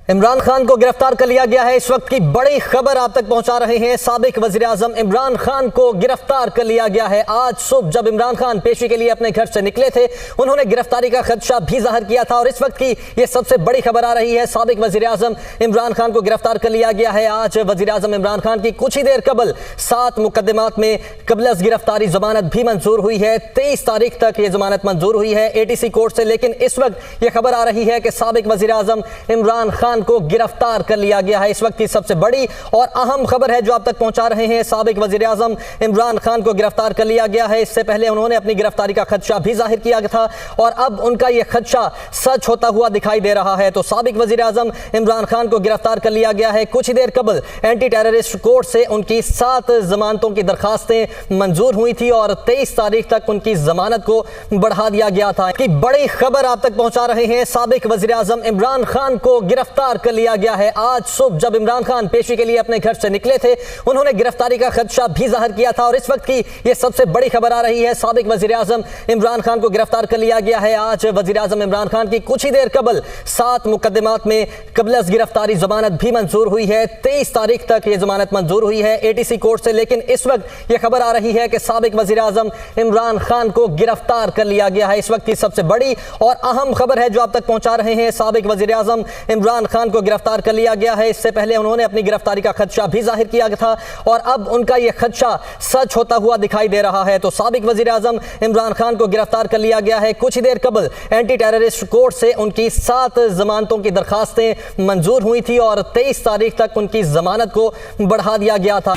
عمران خان کو گرفتار کر لیا گیا ہے۔ اس وقت کی بڑی خبر آپ تک پہنچا رہے ہیں۔ سابق وزیراعظم عمران خان کو گرفتار کر لیا گیا ہے۔ آج صبح جب عمران خان پیشی کے لیے اپنے گھر سے نکلے تھے، انہوں نے گرفتاری کا خدشہ بھی ظاہر کیا تھا، اور اس وقت کی یہ سب سے بڑی خبر آ رہی ہے۔ سابق وزیراعظم عمران خان کو گرفتار کر لیا گیا ہے۔ آج وزیراعظم عمران خان کی کچھ ہی دیر قبل 7 مقدمات میں قبل از گرفتاری ضمانت بھی منظور ہوئی ہے۔ 23 تاریخ تک یہ ضمانت منظور ہوئی ہے ATC کورٹ سے، لیکن اس وقت یہ خبر آ رہی ہے کہ سابق وزیراعظم عمران خان کو گرفتار کر لیا گیا ہے۔ اس وقت کی سب سے بڑی اور اہم خبر ہے جو آپ تک پہنچا رہے ہیں۔ سابق وزیراعظم عمران خان کو گرفتار کر لیا گیا ہے۔ اس سے پہلے انہوں نے اپنی گرفتاری کا خدشہ بھی ظاہر کیا تھا، اور اب ان کا یہ خدشہ سچ ہوتا ہوا دکھائی دے رہا ہے۔ تو سابق وزیراعظم عمران خان کو گرفتار کر لیا گیا ہے۔ کچھ دیر قبل اینٹی ٹیررسٹ کورٹ سے ان کی 7 ضمانتوں کی درخواستیں منظور ہوئی تھی، اور 23 تاریخ تک ان کی ضمانت کو بڑھا دیا گیا تھا۔ کی بڑی خبر آپ تک پہنچا رہے ہیں۔ سابق وزیراعظم عمران خان کو گرفتار کر لیا گیا ہے۔ آج صبح جب عمران خان پیشی کے لیے اپنے گھر سے نکلے تھے، انہوں نے گرفتاری کا خدشہ بھی ظاہر کیا تھا، اور اس وقت کی یہ سب سے بڑی خبر آ رہی ہے۔ سابق وزیراعظم عمران خان کو گرفتار کر لیا گیا ہے۔ آج وزیراعظم عمران خان کی کچھ ہی دیر قبل 7 مقدمات میں قبل از گرفتاری ضمانت بھی منظور ہوئی ہے۔ 23 تاریخ تک یہ ضمانت منظور ہوئی ہے ATC کورٹ سے، لیکن اس وقت یہ خبر آ رہی ہے کہ سابق وزیراعظم عمران خان کو گرفتار کر لیا گیا ہے۔ اس وقت کی سب سے بڑی اور اہم خبر ہے جو آپ تک پہنچا رہے ہیں۔ سابق وزیراعظم عمران خان کو گرفتار کر لیا گیا ہے۔ اس سے پہلے انہوں نے اپنی گرفتاری کا خدشہ بھی ظاہر کیا تھا، اور اب ان کا یہ خدشہ سچ ہوتا ہوا دکھائی دے رہا ہے۔ تو سابق وزیراعظم عمران خان کو گرفتار کر لیا گیا ہے۔ کچھ دیر قبل اینٹی ٹیررسٹ کورٹ سے ان کی 7 ضمانتوں کی درخواستیں منظور ہوئی تھی، اور 23 تاریخ تک ان کی ضمانت کو بڑھا دیا گیا تھا۔